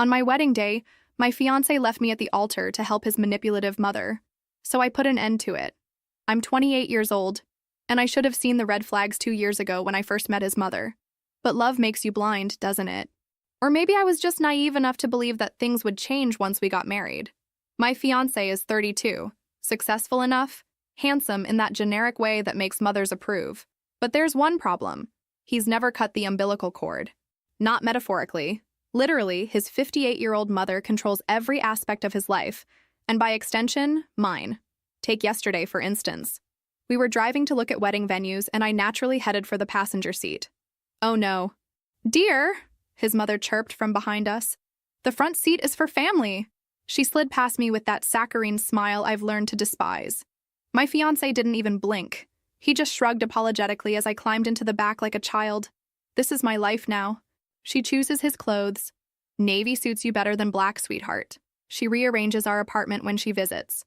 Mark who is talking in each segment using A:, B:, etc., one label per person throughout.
A: On my wedding day, my fiancé left me at the altar to help his manipulative mother. So I put an end to it. I'm 28 years old, and I should have seen the red flags 2 years ago when I first met his mother. But love makes you blind, doesn't it? Or maybe I was just naive enough to believe that things would change once we got married. My fiancé is 32, successful enough, handsome in that generic way that makes mothers approve. But there's one problem. He's never cut the umbilical cord. Not metaphorically. Literally, his 58-year-old mother controls every aspect of his life, and by extension, mine. Take yesterday, for instance. We were driving to look at wedding venues, and I naturally headed for the passenger seat. Oh no. "Dear," his mother chirped from behind us, "the front seat is for family." She slid past me with that saccharine smile I've learned to despise. My fiancé didn't even blink. He just shrugged apologetically as I climbed into the back like a child. This is my life now. She chooses his clothes. Navy suits you better than black, sweetheart. She rearranges our apartment when she visits.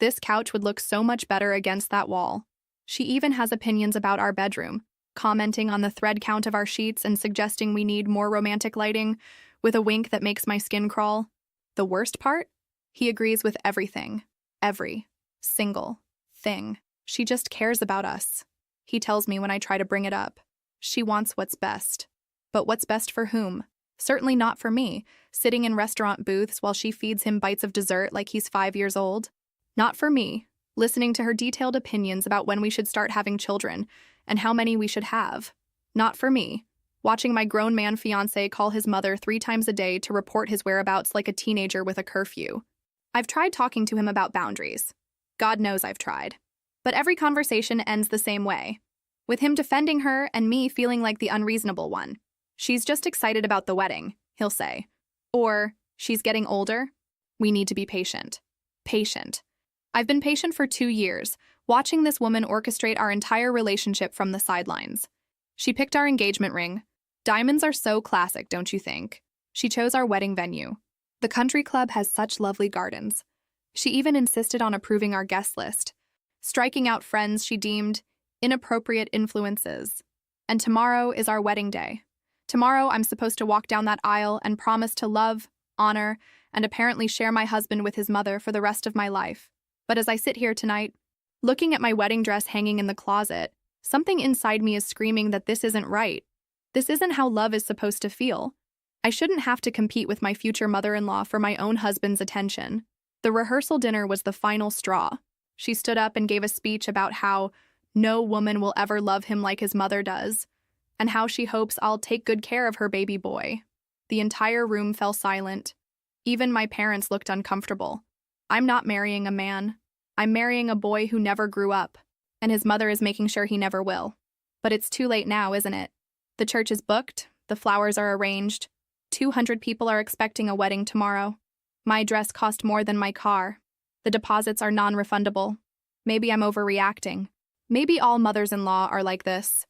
A: This couch would look so much better against that wall. She even has opinions about our bedroom, commenting on the thread count of our sheets and suggesting we need more romantic lighting, with a wink that makes my skin crawl. The worst part? He agrees with everything. Every single thing. She just cares about us. He tells me when I try to bring it up. She wants what's best. But what's best for whom? Certainly not for me, sitting in restaurant booths while she feeds him bites of dessert like he's 5 years old. Not for me, listening to her detailed opinions about when we should start having children and how many we should have. Not for me, watching my grown man fiancé call his mother 3 times a day to report his whereabouts like a teenager with a curfew. I've tried talking to him about boundaries. God knows I've tried. But every conversation ends the same way, with him defending her and me feeling like the unreasonable one. "She's just excited about the wedding," he'll say. Or, "She's getting older. We need to be patient." Patient. I've been patient for 2 years, watching this woman orchestrate our entire relationship from the sidelines. She picked our engagement ring. Diamonds are so classic, don't you think? She chose our wedding venue. The country club has such lovely gardens. She even insisted on approving our guest list, striking out friends she deemed inappropriate influences. And tomorrow is our wedding day. Tomorrow I'm supposed to walk down that aisle and promise to love, honor, and apparently share my husband with his mother for the rest of my life. But as I sit here tonight, looking at my wedding dress hanging in the closet, something inside me is screaming that this isn't right. This isn't how love is supposed to feel. I shouldn't have to compete with my future mother-in-law for my own husband's attention. The rehearsal dinner was the final straw. She stood up and gave a speech about how no woman will ever love him like his mother does, and how she hopes I'll take good care of her baby boy. The entire room fell silent. Even my parents looked uncomfortable. I'm not marrying a man. I'm marrying a boy who never grew up, and his mother is making sure he never will. But it's too late now, isn't it? The church is booked, the flowers are arranged, 200 people are expecting a wedding tomorrow. My dress cost more than my car. The deposits are non-refundable. Maybe I'm overreacting. Maybe all mothers-in-law are like this.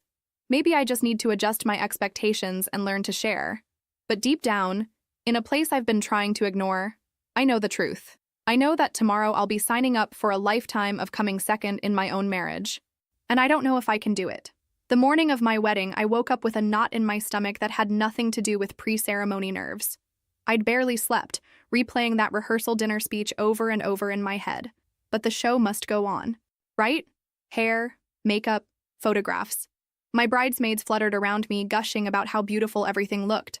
A: Maybe I just need to adjust my expectations and learn to share. But deep down, in a place I've been trying to ignore, I know the truth. I know that tomorrow I'll be signing up for a lifetime of coming second in my own marriage. And I don't know if I can do it. The morning of my wedding, I woke up with a knot in my stomach that had nothing to do with pre-ceremony nerves. I'd barely slept, replaying that rehearsal dinner speech over and over in my head. But the show must go on, right? Hair, makeup, photographs. My bridesmaids fluttered around me, gushing about how beautiful everything looked.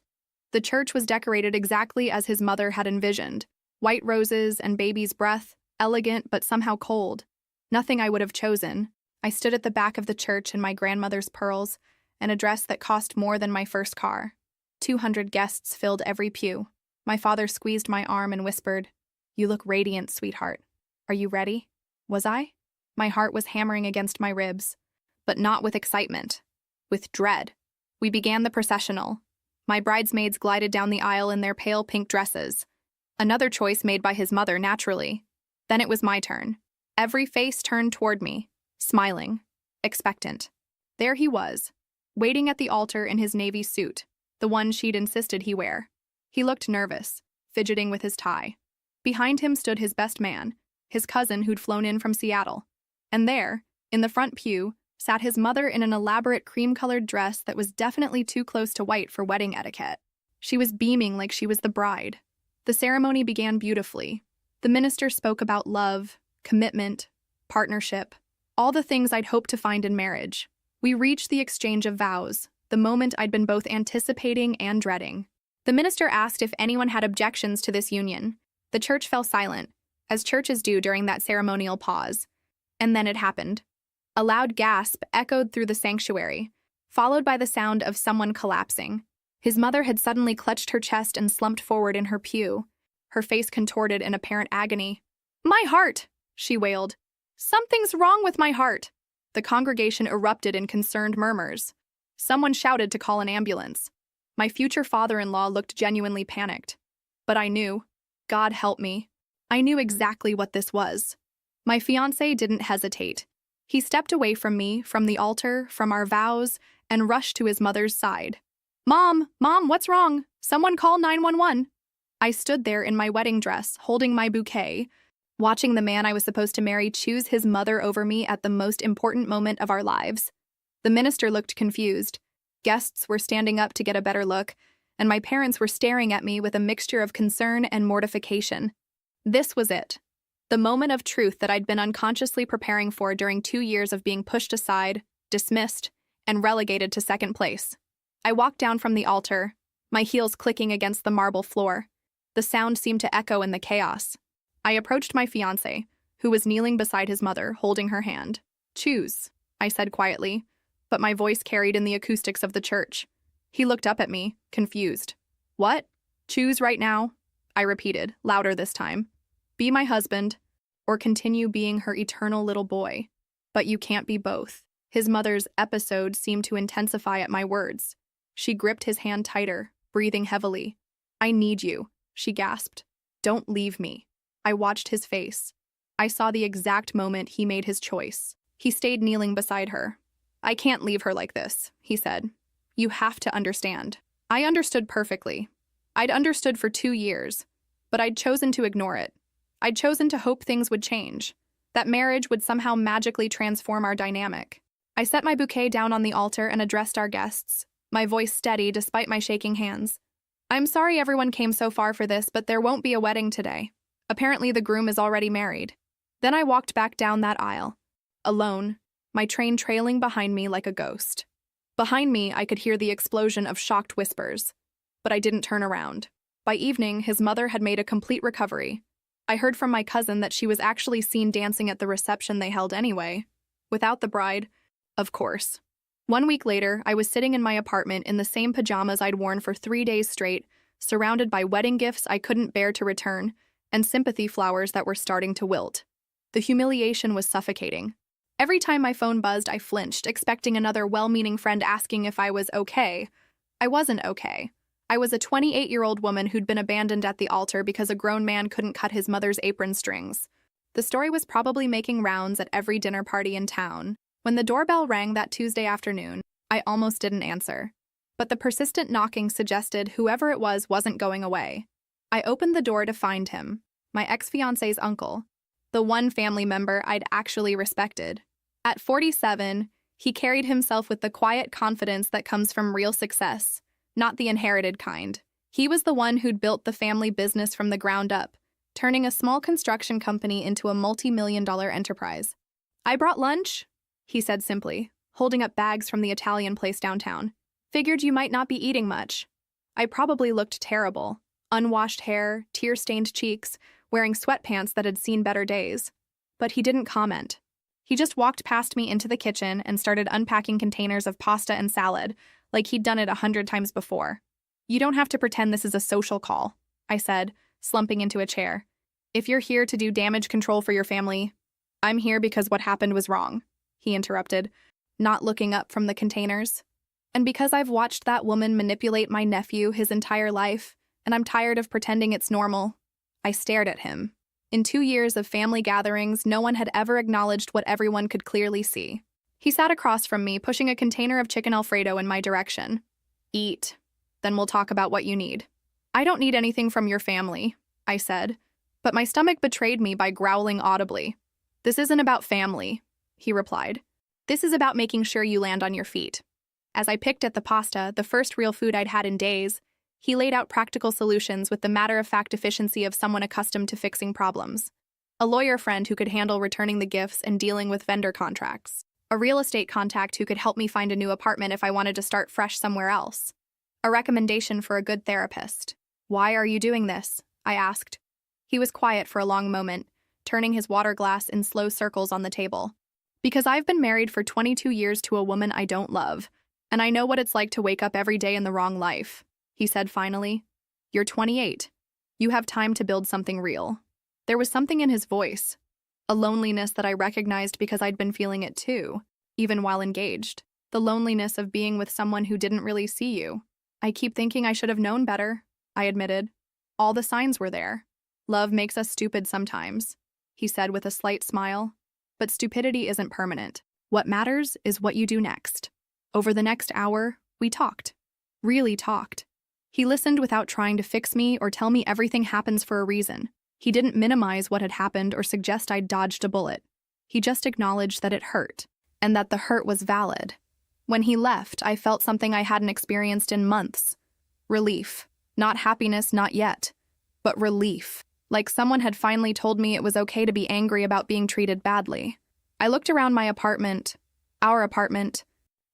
A: The church was decorated exactly as his mother had envisioned. White roses and baby's breath, elegant but somehow cold. Nothing I would have chosen. I stood at the back of the church in my grandmother's pearls and a dress that cost more than my first car. 200 guests filled every pew. My father squeezed my arm and whispered, "You look radiant, sweetheart. Are you ready?" Was I? My heart was hammering against my ribs, but not with excitement, with dread. We began the processional. My bridesmaids glided down the aisle in their pale pink dresses. Another choice made by his mother, naturally. Then it was my turn. Every face turned toward me, smiling, expectant. There he was, waiting at the altar in his navy suit, the one she'd insisted he wear. He looked nervous, fidgeting with his tie. Behind him stood his best man, his cousin who'd flown in from Seattle. And there, in the front pew, sat his mother in an elaborate cream-colored dress that was definitely too close to white for wedding etiquette. She was beaming like she was the bride, The ceremony began beautifully. The minister spoke about love, commitment, partnership, all the things I'd hoped to find in marriage. We reached the exchange of vows, the moment I'd been both anticipating and dreading. The minister asked if anyone had objections to this union. The church fell silent, as churches do during that ceremonial pause. And then it happened. A loud gasp echoed through the sanctuary, followed by the sound of someone collapsing. His mother had suddenly clutched her chest and slumped forward in her pew, her face contorted in apparent agony. "My heart!" she wailed. "Something's wrong with my heart!" The congregation erupted in concerned murmurs. Someone shouted to call an ambulance. My future father-in-law looked genuinely panicked. But I knew. God help me. I knew exactly what this was. My fiancé didn't hesitate. He stepped away from me, from the altar, from our vows, and rushed to his mother's side. Mom, what's wrong? Someone call 911. I stood there in my wedding dress, holding my bouquet, watching the man I was supposed to marry choose his mother over me at the most important moment of our lives. The minister looked confused. Guests were standing up to get a better look, and my parents were staring at me with a mixture of concern and mortification. This was it. The moment of truth that I'd been unconsciously preparing for during 2 years of being pushed aside, dismissed, and relegated to second place. I walked down from the altar, my heels clicking against the marble floor. The sound seemed to echo in the chaos. I approached my fiancé, who was kneeling beside his mother, holding her hand. "Choose," I said quietly, but my voice carried in the acoustics of the church. He looked up at me, confused. "What? Choose right now?" I repeated, louder this time. "Be my husband, or continue being her eternal little boy. But you can't be both." His mother's episode seemed to intensify at my words. She gripped his hand tighter, breathing heavily. "I need you," she gasped. "Don't leave me." I watched his face. I saw the exact moment he made his choice. He stayed kneeling beside her. "I can't leave her like this," he said. "You have to understand." I understood perfectly. I'd understood for 2 years, but I'd chosen to ignore it. I'd chosen to hope things would change, that marriage would somehow magically transform our dynamic. I set my bouquet down on the altar and addressed our guests, my voice steady despite my shaking hands. "I'm sorry everyone came so far for this, but there won't be a wedding today. Apparently the groom is already married." Then I walked back down that aisle, alone, my train trailing behind me like a ghost. Behind me, I could hear the explosion of shocked whispers, but I didn't turn around. By evening, his mother had made a complete recovery. I heard from my cousin that she was actually seen dancing at the reception they held anyway, without the bride, of course. 1 week later, I was sitting in my apartment in the same pajamas I'd worn for 3 days straight, surrounded by wedding gifts I couldn't bear to return, and sympathy flowers that were starting to wilt. The humiliation was suffocating. Every time my phone buzzed, I flinched, expecting another well-meaning friend asking if I was okay. I wasn't okay. I was a 28-year-old woman who'd been abandoned at the altar because a grown man couldn't cut his mother's apron strings. The story was probably making rounds at every dinner party in town. When the doorbell rang that Tuesday afternoon, I almost didn't answer. But the persistent knocking suggested whoever it was wasn't going away. I opened the door to find him, my ex-fiancé's uncle, the one family member I'd actually respected. At 47, he carried himself with the quiet confidence that comes from real success, not the inherited kind. He was the one who'd built the family business from the ground up, turning a small construction company into a multi-million-dollar enterprise. "I brought lunch," he said simply, holding up bags from the Italian place downtown. "Figured you might not be eating much." I probably looked terrible. Unwashed hair, tear-stained cheeks, wearing sweatpants that had seen better days. But he didn't comment. He just walked past me into the kitchen and started unpacking containers of pasta and salad, like he'd done it 100 times before. "You don't have to pretend this is a social call," I said, slumping into a chair. "If you're here to do damage control for your family, I'm here because what happened was wrong," he interrupted, not looking up from the containers. "And because I've watched that woman manipulate my nephew his entire life, and I'm tired of pretending it's normal." I stared at him. In 2 years of family gatherings, no one had ever acknowledged what everyone could clearly see. He sat across from me, pushing a container of chicken Alfredo in my direction. "Eat. Then we'll talk about what you need." "I don't need anything from your family," I said, but my stomach betrayed me by growling audibly. "This isn't about family," he replied. "This is about making sure you land on your feet." As I picked at the pasta, the first real food I'd had in days, He laid out practical solutions with the matter-of-fact efficiency of someone accustomed to fixing problems. A lawyer friend who could handle returning the gifts and dealing with vendor contracts. A real estate contact who could help me find a new apartment if I wanted to start fresh somewhere else. A recommendation for a good therapist. "Why are you doing this?" I asked. He was quiet for a long moment, turning his water glass in slow circles on the table. "Because I've been married for 22 years to a woman I don't love, and I know what it's like to wake up every day in the wrong life," he said finally. "You're 28. You have time to build something real." There was something in his voice, a loneliness that I recognized because I'd been feeling it too, even while engaged. The loneliness of being with someone who didn't really see you. "I keep thinking I should have known better," I admitted. "All the signs were there. Love makes us stupid sometimes," he said with a slight smile. "But stupidity isn't permanent. What matters is what you do next." Over the next hour, we talked. Really talked. He listened without trying to fix me or tell me everything happens for a reason. He didn't minimize what had happened or suggest I'd dodged a bullet. He just acknowledged that it hurt, and that the hurt was valid. When he left, I felt something I hadn't experienced in months. Relief. Not happiness, not yet. But relief. Like someone had finally told me it was okay to be angry about being treated badly. I looked around my apartment. Our apartment.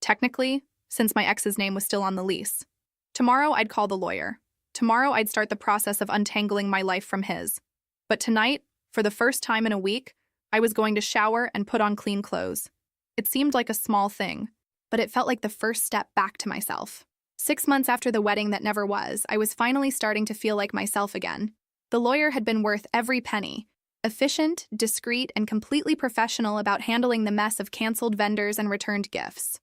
A: Technically, since my ex's name was still on the lease. Tomorrow I'd call the lawyer. Tomorrow I'd start the process of untangling my life from his. But tonight, for the first time in a week, I was going to shower and put on clean clothes. It seemed like a small thing, but it felt like the first step back to myself. 6 months after the wedding that never was, I was finally starting to feel like myself again. The lawyer had been worth every penny. Efficient, discreet, and completely professional about handling the mess of canceled vendors and returned gifts.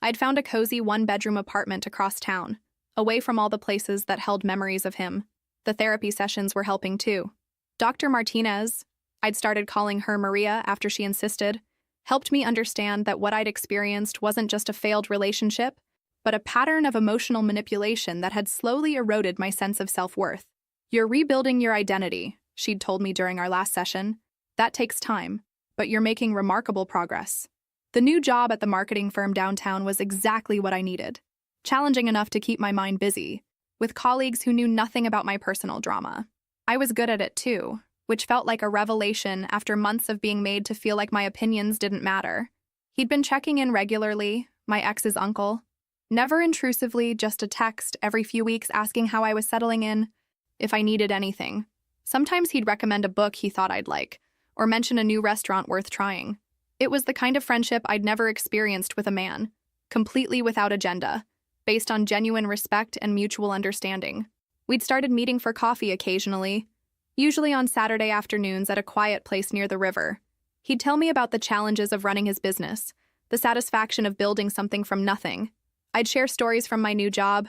A: I'd found a cozy one-bedroom apartment across town, away from all the places that held memories of him. The therapy sessions were helping too. Dr. Martinez, I'd started calling her Maria after she insisted, helped me understand that what I'd experienced wasn't just a failed relationship, but a pattern of emotional manipulation that had slowly eroded my sense of self-worth. "You're rebuilding your identity," she'd told me during our last session. "That takes time, but you're making remarkable progress." The new job at the marketing firm downtown was exactly what I needed. Challenging enough to keep my mind busy, with colleagues who knew nothing about my personal drama. I was good at it too, which felt like a revelation after months of being made to feel like my opinions didn't matter. He'd been checking in regularly, my ex's uncle. Never intrusively, just a text every few weeks asking how I was settling in, if I needed anything. Sometimes he'd recommend a book he thought I'd like, or mention a new restaurant worth trying. It was the kind of friendship I'd never experienced with a man, completely without agenda, based on genuine respect and mutual understanding. We'd started meeting for coffee occasionally, usually on Saturday afternoons at a quiet place near the river. He'd tell me about the challenges of running his business, the satisfaction of building something from nothing. I'd share stories from my new job,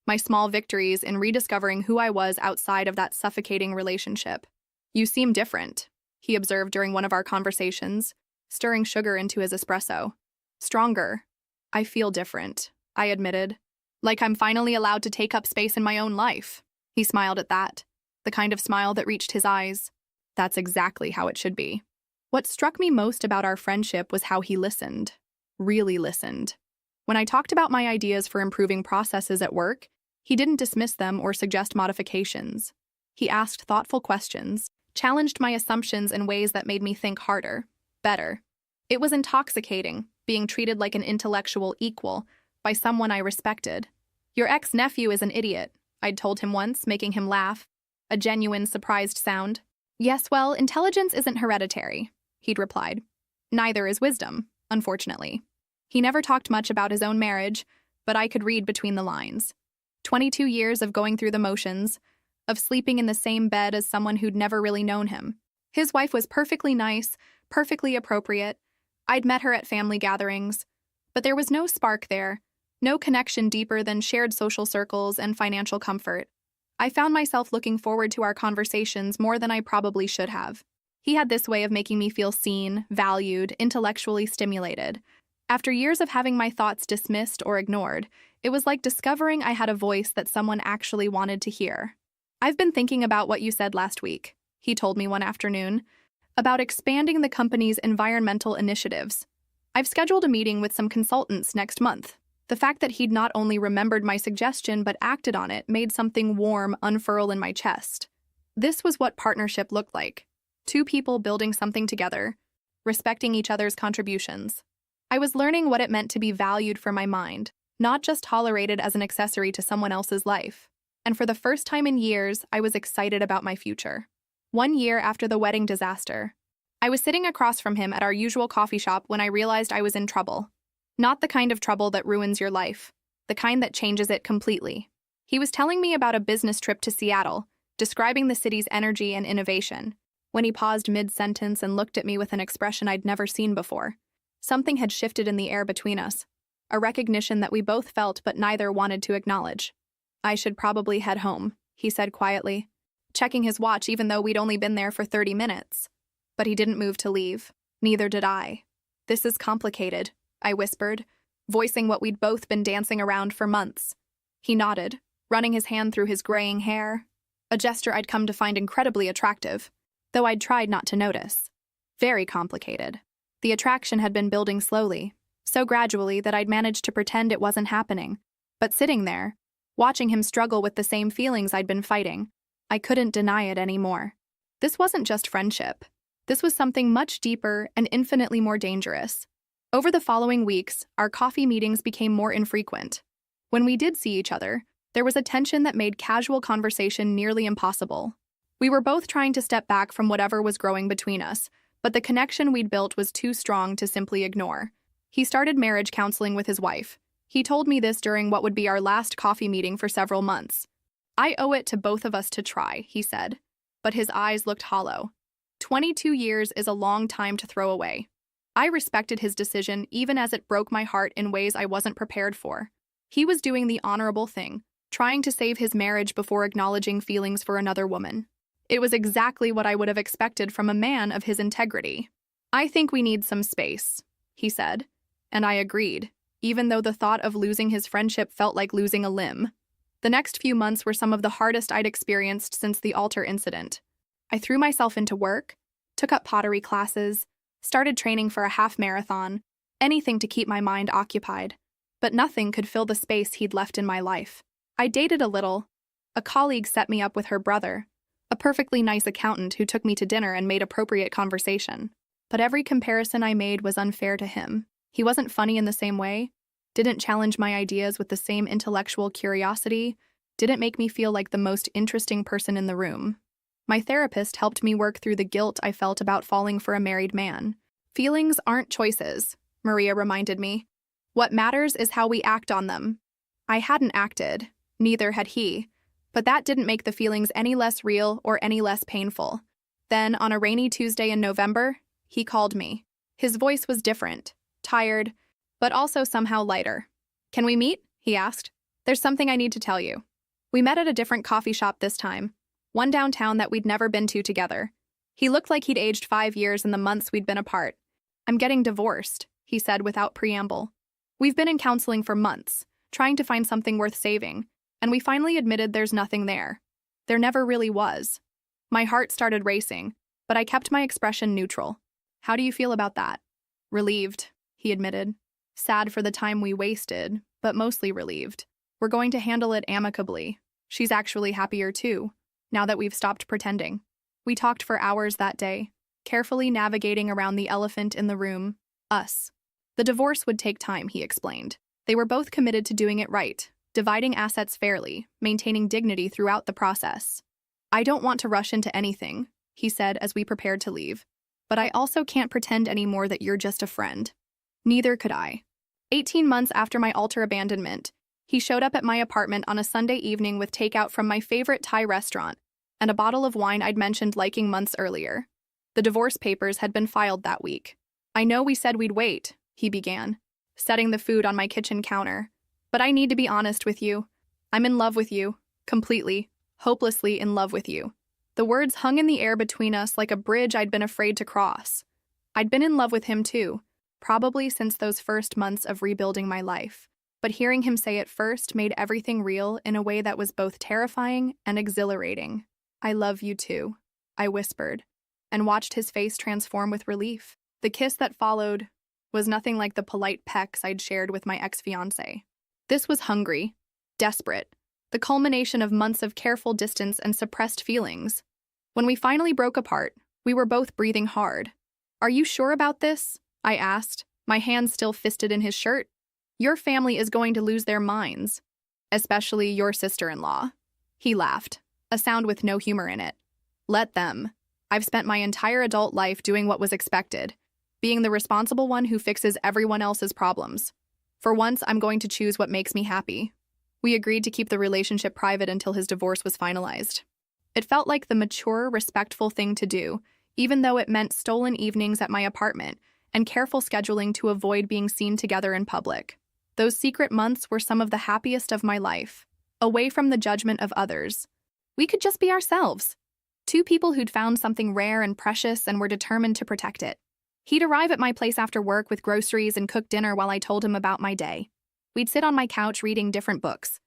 A: my small victories in rediscovering who I was outside of that suffocating relationship. "You seem different," he observed during one of our conversations, stirring sugar into his espresso. "Stronger." "I feel different," I admitted. "Like I'm finally allowed to take up space in my own life." He smiled at that, the kind of smile that reached his eyes. That's exactly how it should be. What struck me most about our friendship was how he listened. Really listened. When I talked about my ideas for improving processes at work, he didn't dismiss them or suggest modifications. He asked thoughtful questions, challenged my assumptions in ways that made me think harder, better. It was intoxicating, being treated like an intellectual equal by someone I respected. "Your ex-nephew is an idiot," I'd told him once, making him laugh, a genuine, surprised sound. "Yes, well, intelligence isn't hereditary," he'd replied. "Neither is wisdom, unfortunately." He never talked much about his own marriage, but I could read between the lines. 22 years of going through the motions, of sleeping in the same bed as someone who'd never really known him. His wife was perfectly nice, perfectly appropriate. I'd met her at family gatherings, but there was no spark there, no connection deeper than shared social circles and financial comfort. I found myself looking forward to our conversations more than I probably should have. He had this way of making me feel seen, valued, intellectually stimulated. After years of having my thoughts dismissed or ignored, it was like discovering I had a voice that someone actually wanted to hear. "I've been thinking about what you said last week," he told me one afternoon, "about expanding the company's environmental initiatives. I've scheduled a meeting with some consultants next month. The fact that he'd not only remembered my suggestion but acted on it made something warm unfurl in my chest. This was what partnership looked like. Two people building something together, respecting each other's contributions. I was learning what it meant to be valued for my mind, not just tolerated as an accessory to someone else's life. And for the first time in years, I was excited about my future. 1 year after the wedding disaster, I was sitting across from him at our usual coffee shop when I realized I was in trouble. Not the kind of trouble that ruins your life, the kind that changes it completely. He was telling me about a business trip to Seattle, describing the city's energy and innovation, when he paused mid-sentence and looked at me with an expression I'd never seen before. Something had shifted in the air between us, a recognition that we both felt but neither wanted to acknowledge. "I should probably head home," he said quietly, checking his watch even though we'd only been there for 30 minutes. But he didn't move to leave. Neither did I. "This is complicated," I whispered, voicing what we'd both been dancing around for months. He nodded, running his hand through his graying hair, a gesture I'd come to find incredibly attractive, though I'd tried not to notice. Very complicated. The attraction had been building slowly, so gradually that I'd managed to pretend it wasn't happening. But sitting there, watching him struggle with the same feelings I'd been fighting, I couldn't deny it anymore. This wasn't just friendship. This was something much deeper and infinitely more dangerous. Over the following weeks, our coffee meetings became more infrequent. When we did see each other, there was a tension that made casual conversation nearly impossible. We were both trying to step back from whatever was growing between us, but the connection we'd built was too strong to simply ignore. He started marriage counseling with his wife. He told me this during what would be our last coffee meeting for several months. "I owe it to both of us to try," he said, but his eyes looked hollow. 22 years is a long time to throw away. I respected his decision even as it broke my heart in ways I wasn't prepared for. He was doing the honorable thing, trying to save his marriage before acknowledging feelings for another woman. It was exactly what I would have expected from a man of his integrity. "I think we need some space," he said, and I agreed, even though the thought of losing his friendship felt like losing a limb. The next few months were some of the hardest I'd experienced since the altar incident. I threw myself into work, took up pottery classes, started training for a half marathon, anything to keep my mind occupied. But nothing could fill the space he'd left in my life. I dated a little. A colleague set me up with her brother, a perfectly nice accountant who took me to dinner and made appropriate conversation. But every comparison I made was unfair to him. He wasn't funny in the same way, didn't challenge my ideas with the same intellectual curiosity, didn't make me feel like the most interesting person in the room. My therapist helped me work through the guilt I felt about falling for a married man. "Feelings aren't choices," Maria reminded me. "What matters is how we act on them." I hadn't acted, neither had he, but that didn't make the feelings any less real or any less painful. Then, on a rainy Tuesday in November, he called me. His voice was different, tired, but also somehow lighter. "Can we meet?" he asked. "There's something I need to tell you." We met at a different coffee shop this time, one downtown that we'd never been to together. He looked like he'd aged 5 years in the months we'd been apart. "I'm getting divorced," he said without preamble. "We've been in counseling for months, trying to find something worth saving, and we finally admitted there's nothing there. There never really was." My heart started racing, but I kept my expression neutral. "How do you feel about that?" "Relieved," he admitted. "Sad for the time we wasted, but mostly relieved. We're going to handle it amicably. She's actually happier too, now that we've stopped pretending." We talked for hours that day, carefully navigating around the elephant in the room, us. The divorce would take time, he explained. They were both committed to doing it right, dividing assets fairly, maintaining dignity throughout the process. "I don't want to rush into anything," he said as we prepared to leave. "But I also can't pretend anymore that you're just a friend." Neither could I. 18 months after my altar abandonment, he showed up at my apartment on a Sunday evening with takeout from my favorite Thai restaurant and a bottle of wine I'd mentioned liking months earlier. The divorce papers had been filed that week. "I know we said we'd wait," he began, setting the food on my kitchen counter. "But I need to be honest with you. I'm in love with you, completely, hopelessly in love with you." The words hung in the air between us like a bridge I'd been afraid to cross. I'd been in love with him too, probably since those first months of rebuilding my life. But hearing him say it first made everything real in a way that was both terrifying and exhilarating. "I love you too," I whispered, and watched his face transform with relief. The kiss that followed was nothing like the polite pecks I'd shared with my ex-fiancé. This was hungry, desperate, the culmination of months of careful distance and suppressed feelings. When we finally broke apart, we were both breathing hard. "Are you sure about this?" I asked, my hands still fisted in his shirt. "Your family is going to lose their minds, especially your sister-in-law." He laughed, a sound with no humor in it. "Let them. I've spent my entire adult life doing what was expected, being the responsible one who fixes everyone else's problems. For once, I'm going to choose what makes me happy." We agreed to keep the relationship private until his divorce was finalized. It felt like the mature, respectful thing to do, even though it meant stolen evenings at my apartment and careful scheduling to avoid being seen together in public. Those secret months were some of the happiest of my life, away from the judgment of others. We could just be ourselves. Two people who'd found something rare and precious and were determined to protect it. He'd arrive at my place after work with groceries and cook dinner while I told him about my day. We'd sit on my couch reading different books,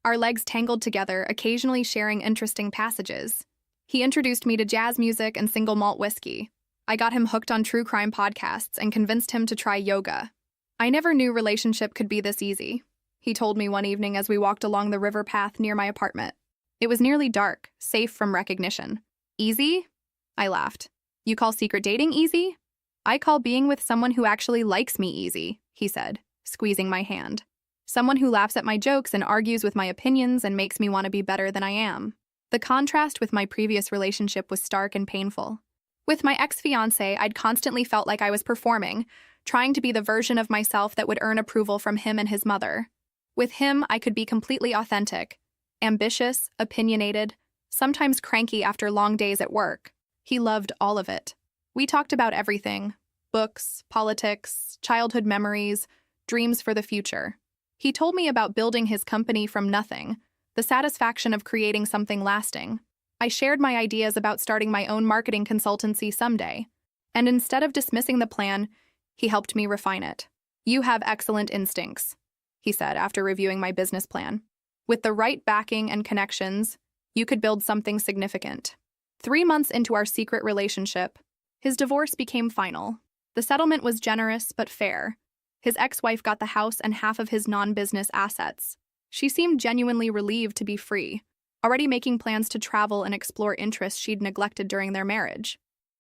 A: our legs tangled together, occasionally sharing interesting passages. He introduced me to jazz music and single malt whiskey. I got him hooked on true crime podcasts and convinced him to try yoga. "I never knew relationship could be this easy," he told me one evening as we walked along the river path near my apartment. It was nearly dark, safe from recognition. "Easy?" I laughed. "You call secret dating easy?" "I call being with someone who actually likes me easy," he said, squeezing my hand. "Someone who laughs at my jokes and argues with my opinions and makes me want to be better than I am." The contrast with my previous relationship was stark and painful. With my ex-fiancé, I'd constantly felt like I was performing, trying to be the version of myself that would earn approval from him and his mother. With him, I could be completely authentic, ambitious, opinionated, sometimes cranky after long days at work. He loved all of it. We talked about everything: books, politics, childhood memories, dreams for the future. He told me about building his company from nothing, the satisfaction of creating something lasting. I shared my ideas about starting my own marketing consultancy someday, and instead of dismissing the plan, he helped me refine it. "You have excellent instincts," he said after reviewing my business plan. "With the right backing and connections, you could build something significant." 3 months into our secret relationship, his divorce became final. The settlement was generous but fair. His ex-wife got the house and half of his non-business assets. She seemed genuinely relieved to be free, already making plans to travel and explore interests she'd neglected during their marriage.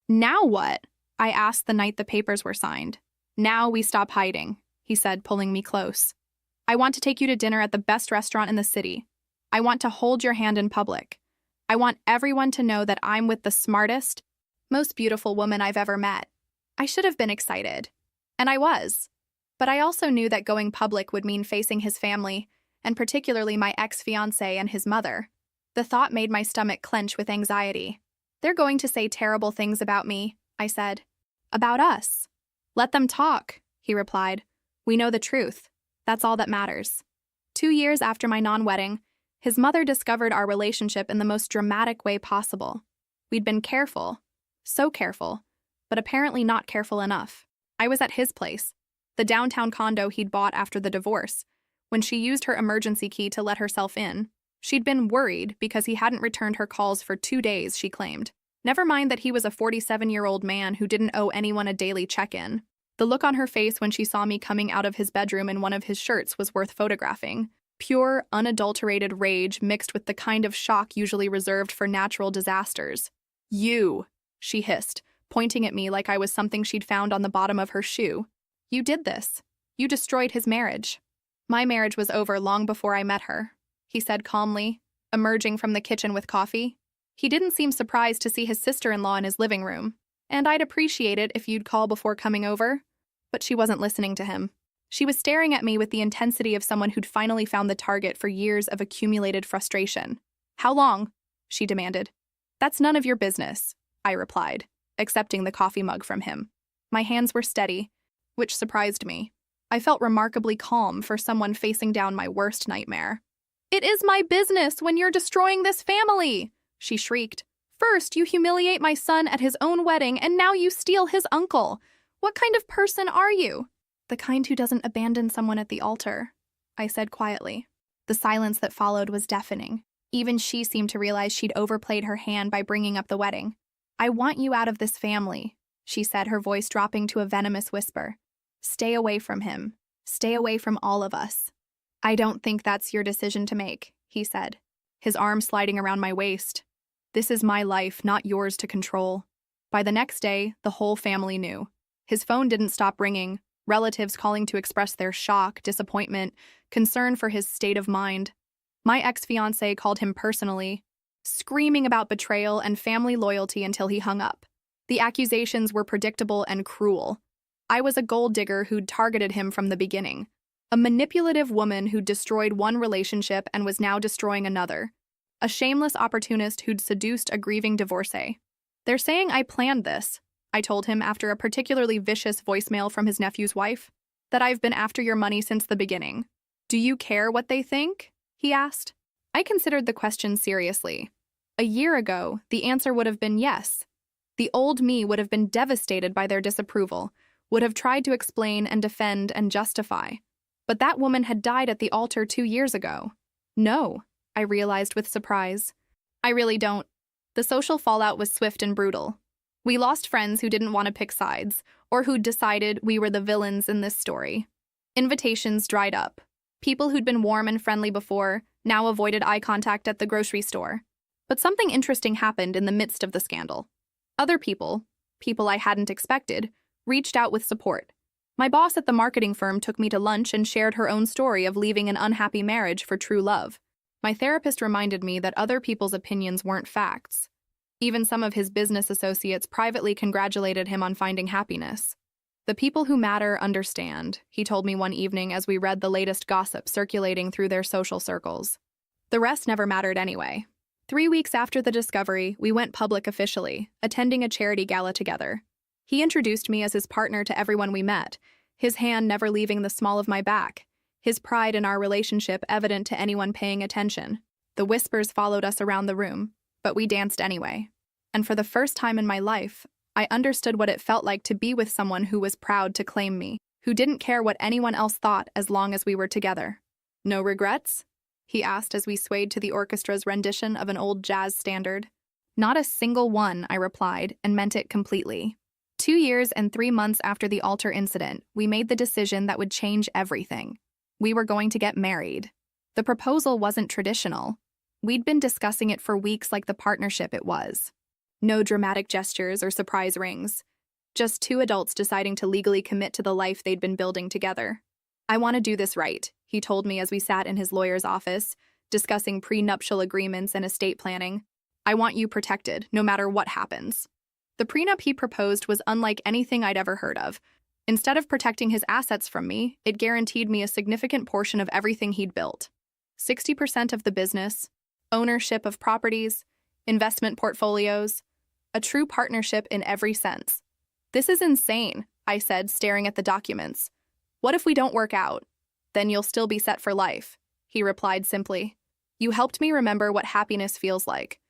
A: "Now what?" I asked the night the papers were signed. "Now we stop hiding," he said, pulling me close. "I want to take you to dinner at the best restaurant in the city. I want to hold your hand in public. I want everyone to know that I'm with the smartest, most beautiful woman I've ever met." I should have been excited, and I was. But I also knew that going public would mean facing his family, and particularly my ex-fiancé and his mother. The thought made my stomach clench with anxiety. "They're going to say terrible things about me," I said. "About us." "Let them talk," he replied. "We know the truth. That's all that matters." 2 years after my non-wedding, his mother discovered our relationship in the most dramatic way possible. We'd been careful, so careful, but apparently not careful enough. I was at his place, the downtown condo he'd bought after the divorce, when she used her emergency key to let herself in. She'd been worried because he hadn't returned her calls for 2 days, she claimed. Never mind that he was a 47-year-old man who didn't owe anyone a daily check-in. The look on her face when she saw me coming out of his bedroom in one of his shirts was worth photographing. Pure, unadulterated rage mixed with the kind of shock usually reserved for natural disasters. "You," she hissed, pointing at me like I was something she'd found on the bottom of her shoe. "You did this. You destroyed his marriage." "My marriage was over long before I met her," he said calmly, emerging from the kitchen with coffee. He didn't seem surprised to see his sister-in-law in his living room. "And I'd appreciate it if you'd call before coming over." But she wasn't listening to him. She was staring at me with the intensity of someone who'd finally found the target for years of accumulated frustration. "How long?" she demanded. "That's none of your business," I replied, accepting the coffee mug from him. My hands were steady, which surprised me. I felt remarkably calm for someone facing down my worst nightmare. "It is my business when you're destroying this family," she shrieked. "First, you humiliate my son at his own wedding, and now you steal his uncle. What kind of person are you?" "The kind who doesn't abandon someone at the altar," I said quietly. The silence that followed was deafening. Even she seemed to realize she'd overplayed her hand by bringing up the wedding. "I want you out of this family," she said, her voice dropping to a venomous whisper. "Stay away from him. Stay away from all of us." I don't think that's your decision to make, he said, his arm sliding around my waist. This is my life, not yours to control. By the next day, the whole family knew. His phone didn't stop ringing, relatives calling to express their shock, disappointment, concern for his state of mind. My ex-fiancé called him personally, screaming about betrayal and family loyalty until he hung up. The accusations were predictable and cruel. I was a gold digger who'd targeted him from the beginning. A manipulative woman who'd destroyed one relationship and was now destroying another. A shameless opportunist who'd seduced a grieving divorcee. They're saying I planned this, I told him after a particularly vicious voicemail from his nephew's wife, that I've been after your money since the beginning. Do you care what they think? He asked. I considered the question seriously. A year ago, the answer would have been yes. The old me would have been devastated by their disapproval, would have tried to explain and defend and justify. But that woman had died at the altar 2 years ago. No, I realized with surprise. I really don't. The social fallout was swift and brutal. We lost friends who didn't want to pick sides, or who'd decided we were the villains in this story. Invitations dried up. People who'd been warm and friendly before now avoided eye contact at the grocery store. But something interesting happened in the midst of the scandal. Other people I hadn't expected, reached out with support. My boss at the marketing firm took me to lunch and shared her own story of leaving an unhappy marriage for true love. My therapist reminded me that other people's opinions weren't facts. Even some of his business associates privately congratulated him on finding happiness. The people who matter understand, he told me one evening as we read the latest gossip circulating through their social circles. The rest never mattered anyway. 3 weeks after the discovery, we went public officially, attending a charity gala together. He introduced me as his partner to everyone we met, his hand never leaving the small of my back, his pride in our relationship evident to anyone paying attention. The whispers followed us around the room, but we danced anyway. And for the first time in my life, I understood what it felt like to be with someone who was proud to claim me, who didn't care what anyone else thought as long as we were together. No regrets? He asked as we swayed to the orchestra's rendition of an old jazz standard. Not a single one, I replied, and meant it completely. 2 years and 3 months after the altar incident, we made the decision that would change everything. We were going to get married. The proposal wasn't traditional. We'd been discussing it for weeks like the partnership it was. No dramatic gestures or surprise rings. Just 2 adults deciding to legally commit to the life they'd been building together. I want to do this right, he told me as we sat in his lawyer's office, discussing prenuptial agreements and estate planning. I want you protected, no matter what happens. The prenup he proposed was unlike anything I'd ever heard of. Instead of protecting his assets from me, it guaranteed me a significant portion of everything he'd built. 60% of the business, ownership of properties, investment portfolios, a true partnership in every sense. This is insane, I said, staring at the documents. What if we don't work out? Then you'll still be set for life, he replied simply. You helped me remember what happiness feels like.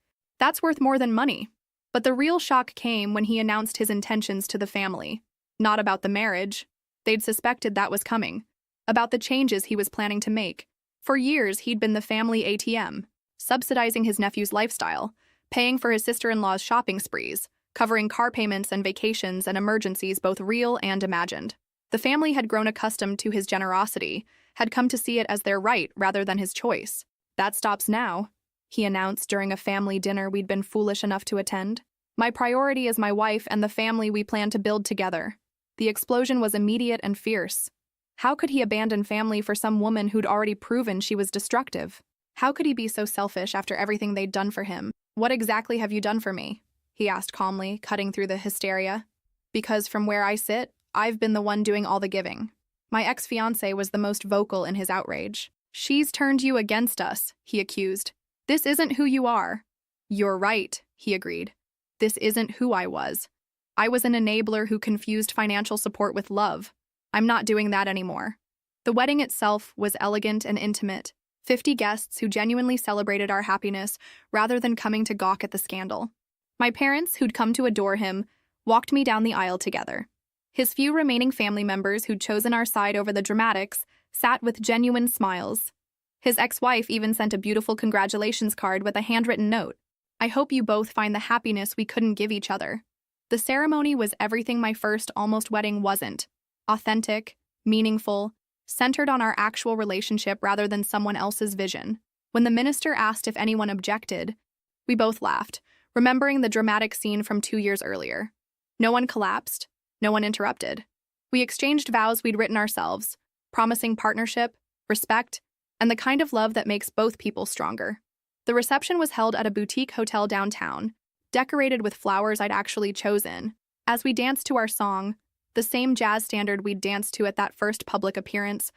A: That's worth more than money. But the real shock came when he announced his intentions to the family. Not about the marriage. They'd suspected that was coming. About the changes he was planning to make. For years, he'd been the family ATM, subsidizing his nephew's lifestyle, paying for his sister-in-law's shopping sprees, covering car payments and vacations and emergencies both real and imagined. The family had grown accustomed to his generosity, had come to see it as their right rather than his choice. That stops now, he announced during a family dinner we'd been foolish enough to attend. My priority is my wife and the family we plan to build together. The explosion was immediate and fierce. How could he abandon family for some woman who'd already proven she was destructive? How could he be so selfish after everything they'd done for him? What exactly have you done for me? He asked calmly, cutting through the hysteria. Because from where I sit, I've been the one doing all the giving. My ex-fiancé was the most vocal in his outrage. She's turned you against us, he accused. This isn't who you are. You're right, he agreed. This isn't who I was. I was an enabler who confused financial support with love. I'm not doing that anymore. The wedding itself was elegant and intimate. 50 guests who genuinely celebrated our happiness rather than coming to gawk at the scandal. My parents, who'd come to adore him, walked me down the aisle together. His few remaining family members who'd chosen our side over the dramatics sat with genuine smiles. His ex-wife even sent a beautiful congratulations card with a handwritten note. I hope you both find the happiness we couldn't give each other. The ceremony was everything my first almost wedding wasn't. Authentic, meaningful, centered on our actual relationship rather than someone else's vision. When the minister asked if anyone objected, we both laughed, remembering the dramatic scene from 2 years earlier. No one collapsed, no one interrupted. We exchanged vows we'd written ourselves, promising partnership, respect, and the kind of love that makes both people stronger. The reception was held at a boutique hotel downtown, decorated with flowers I'd actually chosen. As we danced to our song, the same jazz standard we'd danced to at that first public appearance,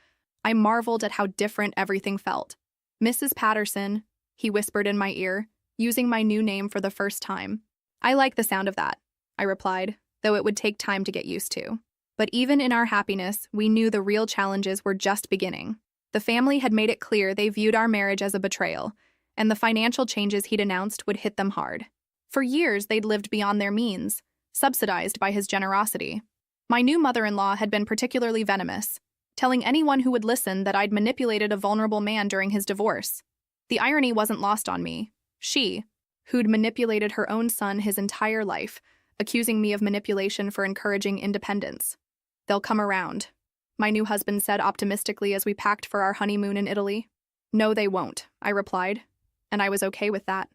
A: I marveled at how different everything felt. "Mrs. Patterson," he whispered in my ear, using my new name for the first time. "I like the sound of that," I replied, though it would take time to get used to. But even in our happiness, we knew the real challenges were just beginning. The family had made it clear they viewed our marriage as a betrayal, and the financial changes he'd announced would hit them hard. For years, they'd lived beyond their means, subsidized by his generosity. My new mother-in-law had been particularly venomous, telling anyone who would listen that I'd manipulated a vulnerable man during his divorce. The irony wasn't lost on me. She, who'd manipulated her own son his entire life, accusing me of manipulation for encouraging independence. "They'll come around," my new husband said optimistically as we packed for our honeymoon in Italy. "No, they won't," I replied, and I was okay with that.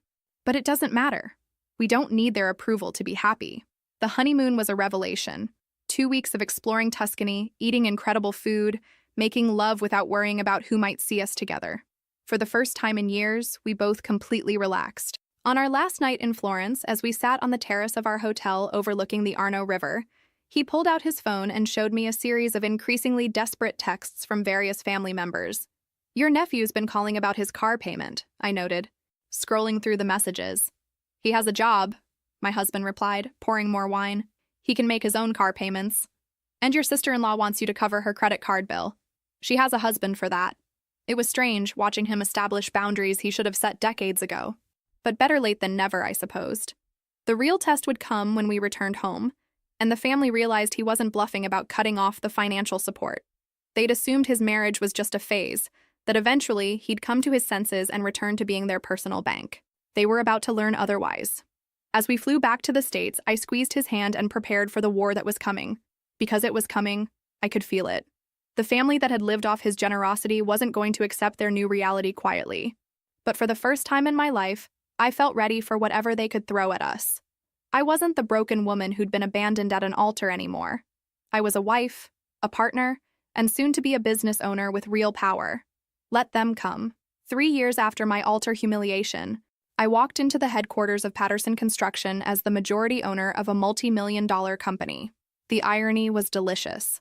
A: But it doesn't matter. We don't need their approval to be happy. The honeymoon was a revelation. 2 weeks of exploring Tuscany, eating incredible food, making love without worrying about who might see us together. For the first time in years, we both completely relaxed. On our last night in Florence, as we sat on the terrace of our hotel overlooking the Arno River, he pulled out his phone and showed me a series of increasingly desperate texts from various family members. "Your nephew's been calling about his car payment," I noted, scrolling through the messages. "He has a job," my husband replied, pouring more wine. "He can make his own car payments. And your sister-in-law wants you to cover her credit card bill. She has a husband for that." It was strange watching him establish boundaries he should have set decades ago. But better late than never, I supposed. The real test would come when we returned home, and the family realized he wasn't bluffing about cutting off the financial support. They'd assumed his marriage was just a phase, that eventually he'd come to his senses and return to being their personal bank. They were about to learn otherwise. As we flew back to the States, I squeezed his hand and prepared for the war that was coming. Because it was coming, I could feel it. The family that had lived off his generosity wasn't going to accept their new reality quietly. But for the first time in my life, I felt ready for whatever they could throw at us. I wasn't the broken woman who'd been abandoned at an altar anymore. I was a wife, a partner, and soon to be a business owner with real power. Let them come. 3 years after my altar humiliation, I walked into the headquarters of Patterson Construction as the majority owner of a multi-million-dollar company. The irony was delicious.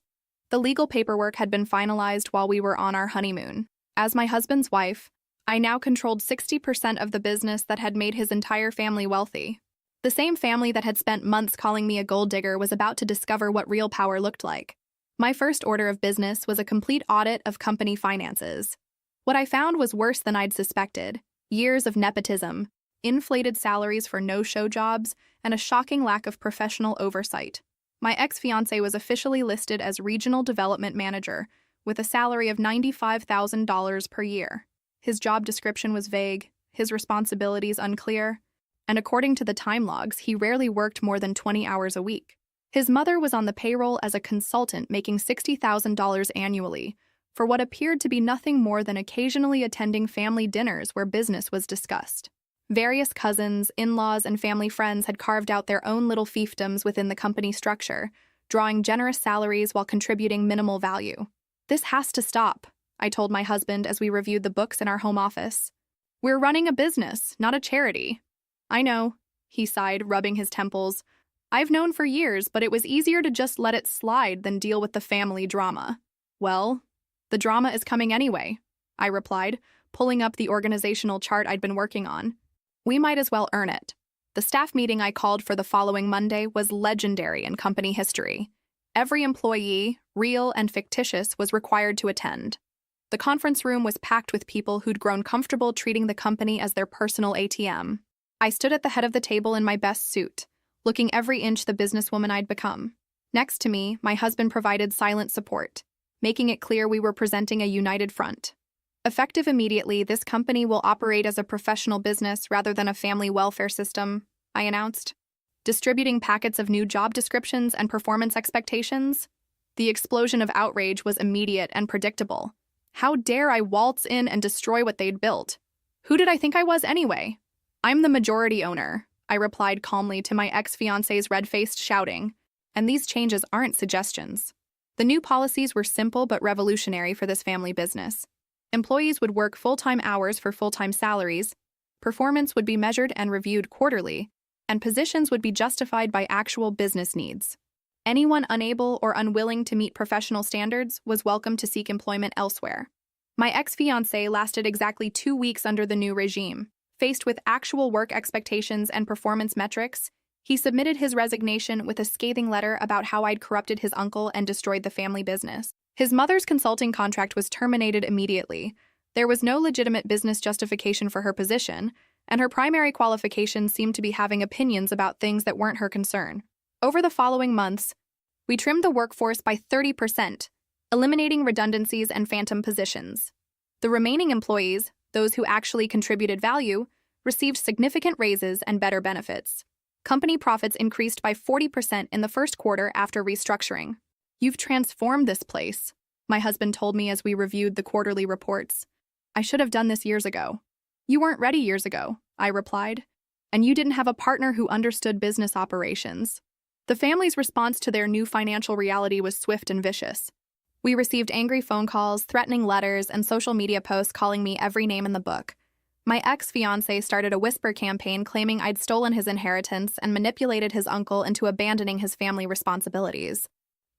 A: The legal paperwork had been finalized while we were on our honeymoon. As my husband's wife, I now controlled 60% of the business that had made his entire family wealthy. The same family that had spent months calling me a gold digger was about to discover what real power looked like. My first order of business was a complete audit of company finances. What I found was worse than I'd suspected. Years of nepotism, inflated salaries for no-show jobs, and a shocking lack of professional oversight. My ex-fiancé was officially listed as Regional Development Manager, with a salary of $95,000 per year. His job description was vague, his responsibilities unclear, and according to the time logs, he rarely worked more than 20 hours a week. His mother was on the payroll as a consultant making $60,000 annually, for what appeared to be nothing more than occasionally attending family dinners where business was discussed. Various cousins, in-laws, and family friends had carved out their own little fiefdoms within the company structure, drawing generous salaries while contributing minimal value. "This has to stop," I told my husband as we reviewed the books in our home office. "We're running a business, not a charity." "I know," he sighed, rubbing his temples. "I've known for years, but it was easier to just let it slide than deal with the family drama." "Well, the drama is coming anyway," I replied, pulling up the organizational chart I'd been working on. "We might as well earn it." The staff meeting I called for the following Monday was legendary in company history. Every employee, real and fictitious, was required to attend. The conference room was packed with people who'd grown comfortable treating the company as their personal ATM. I stood at the head of the table in my best suit, looking every inch the businesswoman I'd become. Next to me, my husband provided silent support, making it clear we were presenting a united front. Effective immediately, this company will operate as a professional business rather than a family welfare system, I announced. Distributing packets of new job descriptions and performance expectations? The explosion of outrage was immediate and predictable. How dare I waltz in and destroy what they'd built? Who did I think I was anyway? I'm the majority owner, I replied calmly to my ex-fiancé's red-faced shouting, and these changes aren't suggestions. The new policies were simple but revolutionary for this family business. Employees would work full-time hours for full-time salaries, performance would be measured and reviewed quarterly, and positions would be justified by actual business needs. Anyone unable or unwilling to meet professional standards was welcome to seek employment elsewhere. My ex-fiancé lasted exactly 2 weeks under the new regime. Faced with actual work expectations and performance metrics, he submitted his resignation with a scathing letter about how I'd corrupted his uncle and destroyed the family business. His mother's consulting contract was terminated immediately. There was no legitimate business justification for her position, and her primary qualifications seemed to be having opinions about things that weren't her concern. Over the following months, we trimmed the workforce by 30%, eliminating redundancies and phantom positions. The remaining employees, those who actually contributed value, received significant raises and better benefits. Company profits increased by 40% in the first quarter after restructuring. "You've transformed this place," my husband told me as we reviewed the quarterly reports. "I should have done this years ago." "You weren't ready years ago," I replied, "and you didn't have a partner who understood business operations." The family's response to their new financial reality was swift and vicious. We received angry phone calls, threatening letters, and social media posts calling me every name in the book. My ex-fiancé started a whisper campaign claiming I'd stolen his inheritance and manipulated his uncle into abandoning his family responsibilities.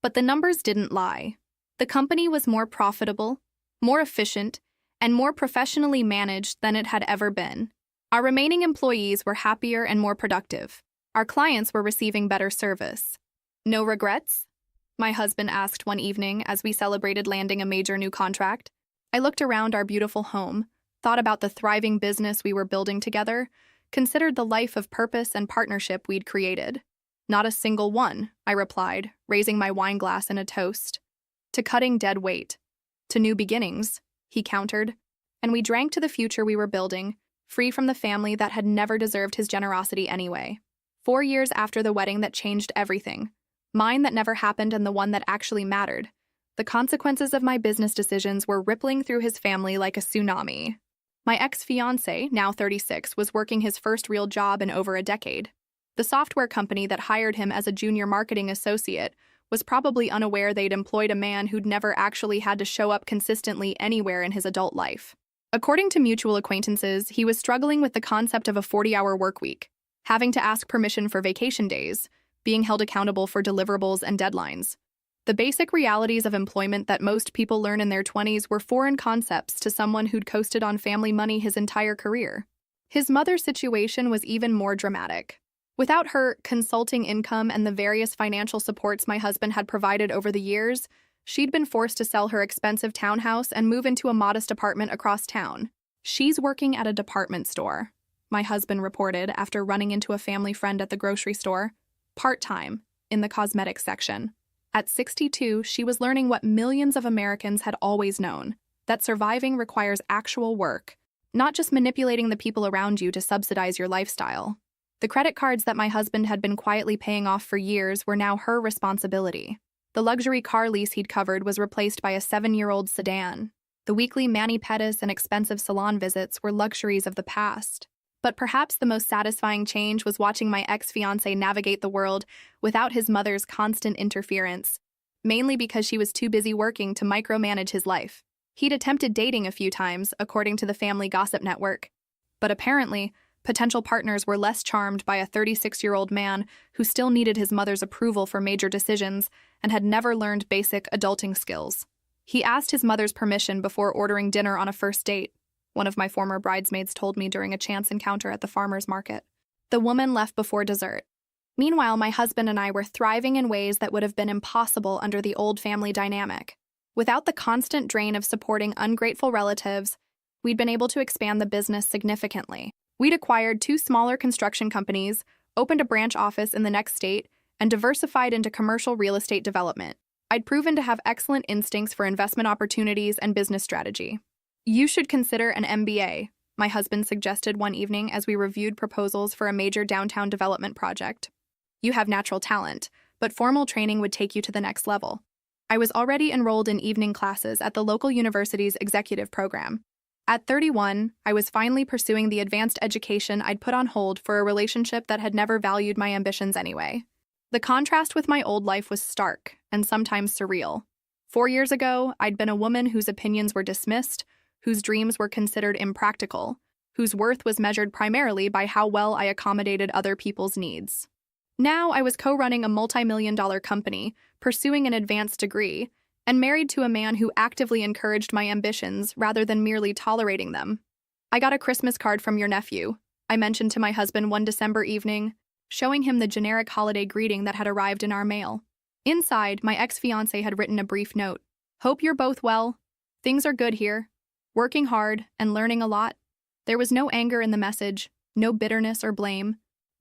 A: But the numbers didn't lie. The company was more profitable, more efficient, and more professionally managed than it had ever been. Our remaining employees were happier and more productive. Our clients were receiving better service. "No regrets?" my husband asked one evening as we celebrated landing a major new contract. I looked around our beautiful home, thought about the thriving business we were building together, considered the life of purpose and partnership we'd created. "Not a single one," I replied, raising my wine glass in a toast. "To cutting dead weight. To new beginnings," he countered, and we drank to the future we were building, free from the family that had never deserved his generosity anyway. 4 years after the wedding that changed everything, mine that never happened and the one that actually mattered, the consequences of my business decisions were rippling through his family like a tsunami. My ex-fiancé, now 36, was working his first real job in over a decade. The software company that hired him as a junior marketing associate was probably unaware they'd employed a man who'd never actually had to show up consistently anywhere in his adult life. According to mutual acquaintances, he was struggling with the concept of a 40-hour workweek, having to ask permission for vacation days, being held accountable for deliverables and deadlines. The basic realities of employment that most people learn in their 20s were foreign concepts to someone who'd coasted on family money his entire career. His mother's situation was even more dramatic. Without her consulting income and the various financial supports my husband had provided over the years, she'd been forced to sell her expensive townhouse and move into a modest apartment across town. "She's working at a department store," my husband reported after running into a family friend at the grocery store. "Part-time, in the cosmetics section." At 62, she was learning what millions of Americans had always known, that surviving requires actual work, not just manipulating the people around you to subsidize your lifestyle. The credit cards that my husband had been quietly paying off for years were now her responsibility. The luxury car lease he'd covered was replaced by a 7-year-old sedan. The weekly mani-pedis and expensive salon visits were luxuries of the past. But perhaps the most satisfying change was watching my ex-fiancé navigate the world without his mother's constant interference, mainly because she was too busy working to micromanage his life. He'd attempted dating a few times, according to the family gossip network. But apparently, potential partners were less charmed by a 36-year-old man who still needed his mother's approval for major decisions and had never learned basic adulting skills. He asked his mother's permission before ordering dinner on a first date, one of my former bridesmaids told me during a chance encounter at the farmer's market. The woman left before dessert. Meanwhile, my husband and I were thriving in ways that would have been impossible under the old family dynamic. Without the constant drain of supporting ungrateful relatives, we'd been able to expand the business significantly. We'd acquired 2 smaller construction companies, opened a branch office in the next state, and diversified into commercial real estate development. I'd proven to have excellent instincts for investment opportunities and business strategy. "You should consider an MBA," my husband suggested one evening as we reviewed proposals for a major downtown development project. "You have natural talent, but formal training would take you to the next level." I was already enrolled in evening classes at the local university's executive program. At 31, I was finally pursuing the advanced education I'd put on hold for a relationship that had never valued my ambitions anyway. The contrast with my old life was stark and sometimes surreal. 4 years ago, I'd been a woman whose opinions were dismissed, whose dreams were considered impractical, whose worth was measured primarily by how well I accommodated other people's needs. Now I was co-running a multi-million-dollar company, pursuing an advanced degree, and married to a man who actively encouraged my ambitions rather than merely tolerating them. "I got a Christmas card from your nephew," I mentioned to my husband one December evening, showing him the generic holiday greeting that had arrived in our mail. Inside, my ex-fiancé had written a brief note. "Hope you're both well. Things are good here. Working hard and learning a lot." There was no anger in the message, no bitterness or blame,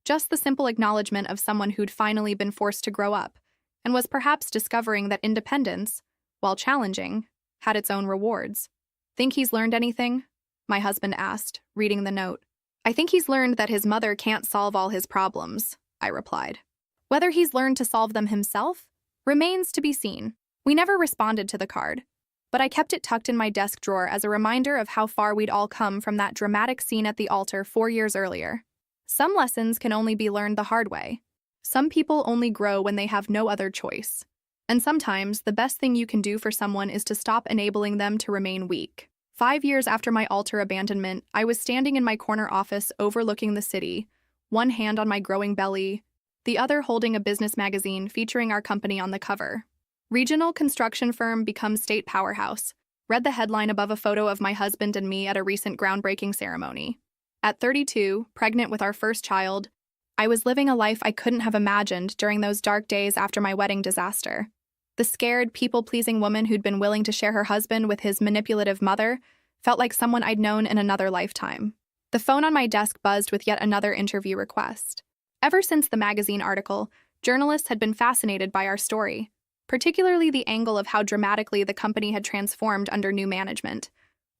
A: just the simple acknowledgement of someone who'd finally been forced to grow up and was perhaps discovering that independence, while challenging, had its own rewards. "Think he's learned anything?" my husband asked, reading the note. "I think he's learned that his mother can't solve all his problems," I replied. Whether he's learned to solve them himself remains to be seen. We never responded to the card, but I kept it tucked in my desk drawer as a reminder of how far we'd all come from that dramatic scene at the altar 4 years earlier. Some lessons can only be learned the hard way. Some people only grow when they have no other choice. And sometimes, the best thing you can do for someone is to stop enabling them to remain weak. 5 years after my altar abandonment, I was standing in my corner office overlooking the city, one hand on my growing belly, the other holding a business magazine featuring our company on the cover. "Regional construction firm becomes state powerhouse," read the headline above a photo of my husband and me at a recent groundbreaking ceremony. At 32, pregnant with our first child, I was living a life I couldn't have imagined during those dark days after my wedding disaster. The scared, people-pleasing woman who'd been willing to share her husband with his manipulative mother felt like someone I'd known in another lifetime. The phone on my desk buzzed with yet another interview request. Ever since the magazine article, journalists had been fascinated by our story, particularly the angle of how dramatically the company had transformed under new management.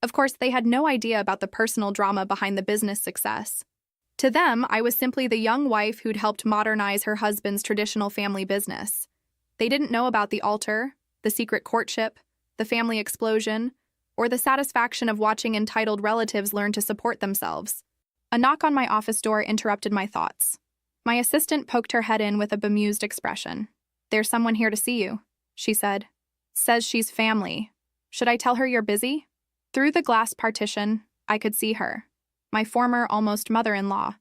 A: Of course, they had no idea about the personal drama behind the business success. To them, I was simply the young wife who'd helped modernize her husband's traditional family business. They didn't know about the altar, the secret courtship, the family explosion, or the satisfaction of watching entitled relatives learn to support themselves. A knock on my office door interrupted my thoughts. My assistant poked her head in with a bemused expression. "There's someone here to see you," she said. "Says she's family. Should I tell her you're busy?" Through the glass partition, I could see her, my former almost mother-in-law,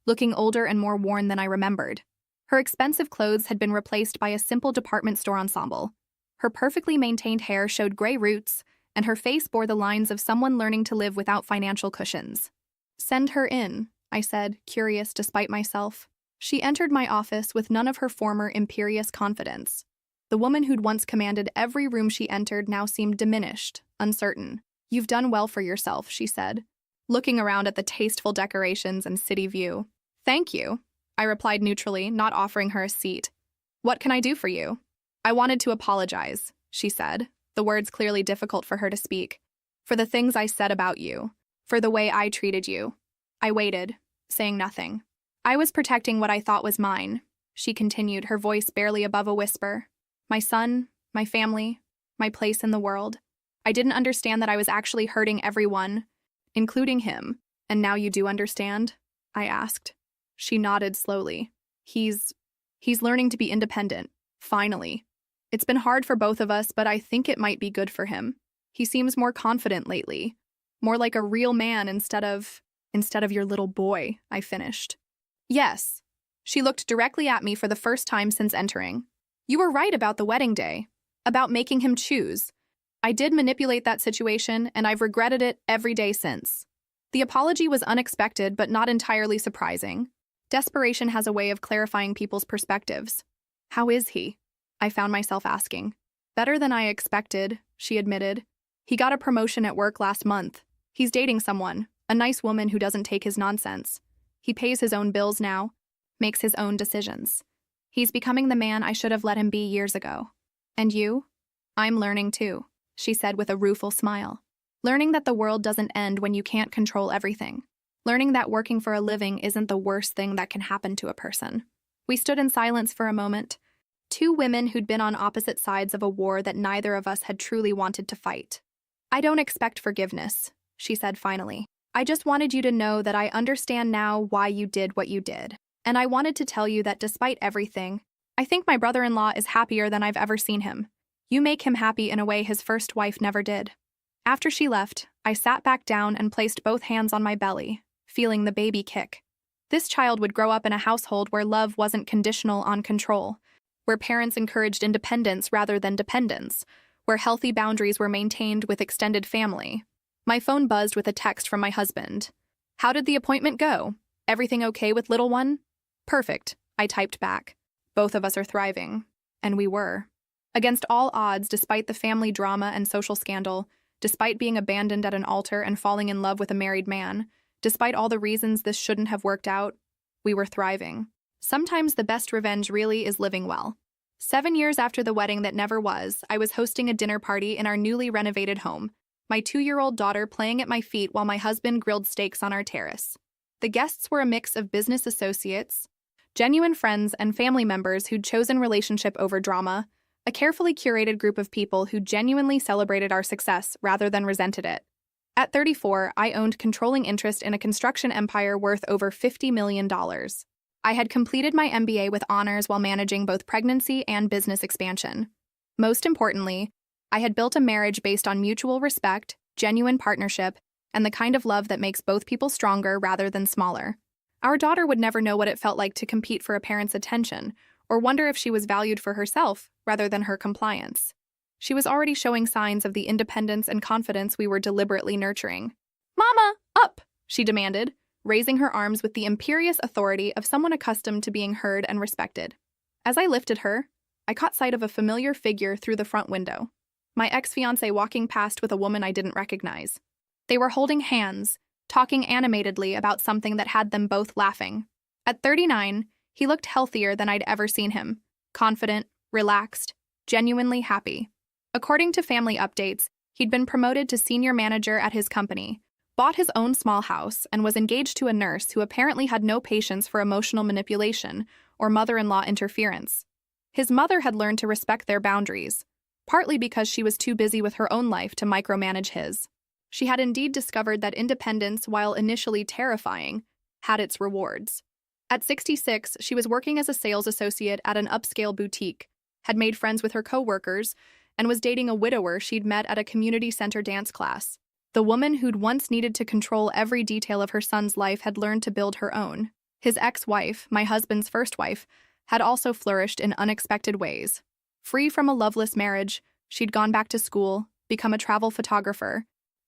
A: looking older and more worn than I remembered. Her expensive clothes had been replaced by a simple department store ensemble. Her perfectly maintained hair showed gray roots, and her face bore the lines of someone learning to live without financial cushions. "Send her in," I said, curious despite myself. She entered my office with none of her former imperious confidence. The woman who'd once commanded every room she entered now seemed diminished, uncertain. "You've done well for yourself," she said, looking around at the tasteful decorations and city view. "Thank you," I replied neutrally, not offering her a seat. "What can I do for you?" "I wanted to apologize," she said, the words clearly difficult for her to speak, "for the things I said about you, for the way I treated you." I waited, saying nothing. "I was protecting what I thought was mine," she continued, her voice barely above a whisper. "My son, my family, my place in the world. I didn't understand that I was actually hurting everyone, including him. And now you do understand?" I asked. She nodded slowly. He's learning to be independent, finally. It's been hard for both of us, but I think it might be good for him. He seems more confident lately, more like a real man instead of your little boy," I finished. "Yes." She looked directly at me for the first time since entering. "You were right about the wedding day, about making him choose. I did manipulate that situation, and I've regretted it every day since." The apology was unexpected but not entirely surprising. Desperation has a way of clarifying people's perspectives. "How is he?" I found myself asking. "Better than I expected," she admitted. "He got a promotion at work last month. He's dating someone, a nice woman who doesn't take his nonsense. He pays his own bills now, makes his own decisions. He's becoming the man I should have let him be years ago." "And you?" "I'm learning too," she said with a rueful smile. "Learning that the world doesn't end when you can't control everything. Learning that working for a living isn't the worst thing that can happen to a person." We stood in silence for a moment, Two women who'd been on opposite sides of a war that neither of us had truly wanted to fight. "I don't expect forgiveness," she said finally. "I just wanted you to know that I understand now why you did what you did. And I wanted to tell you that despite everything, I think my brother-in-law is happier than I've ever seen him. You make him happy in a way his first wife never did." After she left, I sat back down and placed both hands on my belly, feeling the baby kick. This child would grow up in a household where love wasn't conditional on control, where parents encouraged independence rather than dependence, where healthy boundaries were maintained with extended family. My phone buzzed with a text from my husband. "How did the appointment go? Everything okay with little one?" "Perfect," I typed back. "Both of us are thriving." And we were. Against all odds, despite the family drama and social scandal, despite being abandoned at an altar and falling in love with a married man, despite all the reasons this shouldn't have worked out, we were thriving. Sometimes the best revenge really is living well. 7 years after the wedding that never was, I was hosting a dinner party in our newly renovated home, my 2-year-old daughter playing at my feet while my husband grilled steaks on our terrace. The guests were a mix of business associates, genuine friends, and family members who'd chosen relationship over drama, a carefully curated group of people who genuinely celebrated our success rather than resented it. At 34, I owned controlling interest in a construction empire worth over $50 million. I had completed my MBA with honors while managing both pregnancy and business expansion. Most importantly, I had built a marriage based on mutual respect, genuine partnership, and the kind of love that makes both people stronger rather than smaller. Our daughter would never know what it felt like to compete for a parent's attention, or wonder if she was valued for herself rather than her compliance. She was already showing signs of the independence and confidence we were deliberately nurturing. "Mama, up!" she demanded, raising her arms with the imperious authority of someone accustomed to being heard and respected. As I lifted her, I caught sight of a familiar figure through the front window. My ex-fiancé walking past with a woman I didn't recognize. They were holding hands, talking animatedly about something that had them both laughing. At 39, he looked healthier than I'd ever seen him. Confident, relaxed, genuinely happy. According to family updates, he'd been promoted to senior manager at his company, bought his own small house, and was engaged to a nurse who apparently had no patience for emotional manipulation or mother-in-law interference. His mother had learned to respect their boundaries, partly because she was too busy with her own life to micromanage his. She had indeed discovered that independence, while initially terrifying, had its rewards. At 66, she was working as a sales associate at an upscale boutique, had made friends with her co-workers, and was dating a widower she'd met at a community center dance class. The woman who'd once needed to control every detail of her son's life had learned to build her own. His ex-wife, my husband's first wife, had also flourished in unexpected ways. Free from a loveless marriage, she'd gone back to school, become a travel photographer,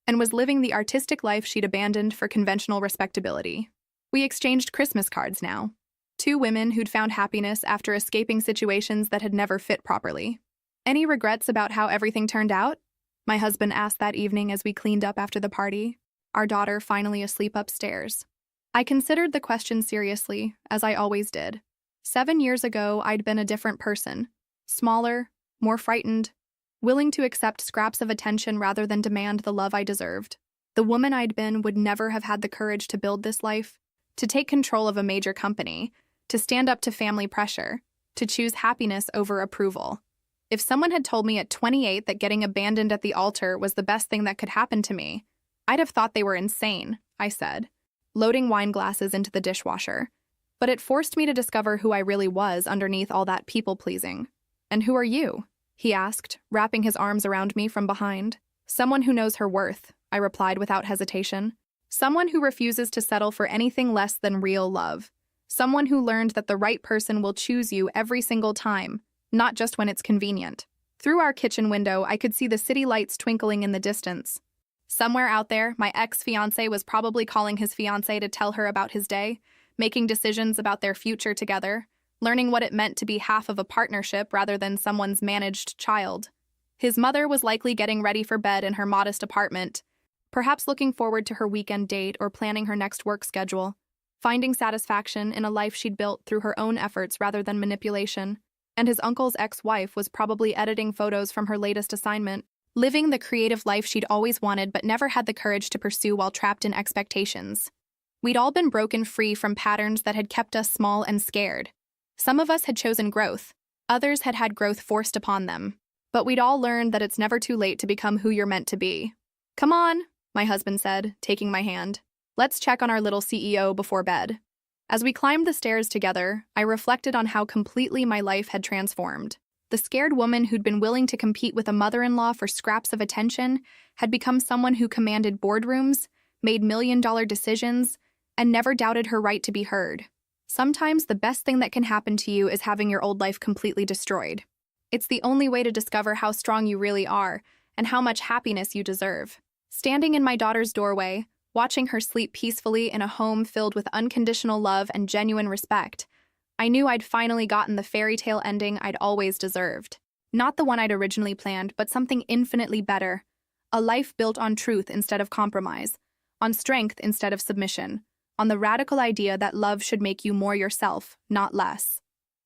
A: and was living the artistic life she'd abandoned for conventional respectability. We exchanged Christmas cards now. Two women who'd found happiness after escaping situations that had never fit properly. "Any regrets about how everything turned out?" my husband asked that evening as we cleaned up after the party, our daughter finally asleep upstairs. I considered the question seriously, as I always did. 7 years ago, I'd been a different person. Smaller, more frightened, willing to accept scraps of attention rather than demand the love I deserved. The woman I'd been would never have had the courage to build this life, to take control of a major company, to stand up to family pressure, to choose happiness over approval. If someone had told me at 28 that getting abandoned at the altar was the best thing that could happen to me, I'd have thought they were insane, I said, loading wine glasses into the dishwasher. But it forced me to discover who I really was underneath all that people-pleasing. "And who are you?" he asked, wrapping his arms around me from behind. "Someone who knows her worth," I replied without hesitation. "Someone who refuses to settle for anything less than real love. Someone who learned that the right person will choose you every single time, not just when it's convenient." Through our kitchen window, I could see the city lights twinkling in the distance. Somewhere out there, my ex-fiancé was probably calling his fiancée to tell her about his day, making decisions about their future together, learning what it meant to be half of a partnership rather than someone's managed child. His mother was likely getting ready for bed in her modest apartment, perhaps looking forward to her weekend date or planning her next work schedule, finding satisfaction in a life she'd built through her own efforts rather than manipulation. And his uncle's ex-wife was probably editing photos from her latest assignment, living the creative life she'd always wanted but never had the courage to pursue while trapped in expectations. We'd all been broken free from patterns that had kept us small and scared. Some of us had chosen growth, Others had had growth forced upon them. But we'd all learned that it's never too late to become who you're meant to be. "Come on," my husband said, taking my hand. "Let's check on our little CEO before bed." As we climbed the stairs together, I reflected on how completely my life had transformed. The scared woman who'd been willing to compete with a mother-in-law for scraps of attention had become someone who commanded boardrooms, made million-dollar decisions, and never doubted her right to be heard. Sometimes the best thing that can happen to you is having your old life completely destroyed. It's the only way to discover how strong you really are and how much happiness you deserve. Standing in my daughter's doorway, watching her sleep peacefully in a home filled with unconditional love and genuine respect, I knew I'd finally gotten the fairy tale ending I'd always deserved. Not the one I'd originally planned, but something infinitely better. A life built on truth instead of compromise, on strength instead of submission, on the radical idea that love should make you more yourself, not less.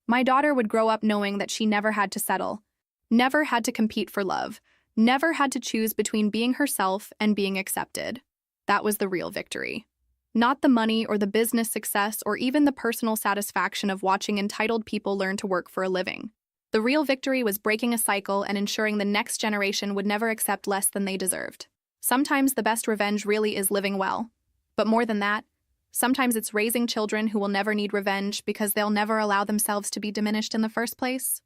A: My daughter would grow up knowing that she never had to settle, never had to compete for love, never had to choose between being herself and being accepted. That was the real victory. Not the money or the business success or even the personal satisfaction of watching entitled people learn to work for a living. The real victory was breaking a cycle and ensuring the next generation would never accept less than they deserved. Sometimes the best revenge really is living well. But more than that, sometimes it's raising children who will never need revenge because they'll never allow themselves to be diminished in the first place.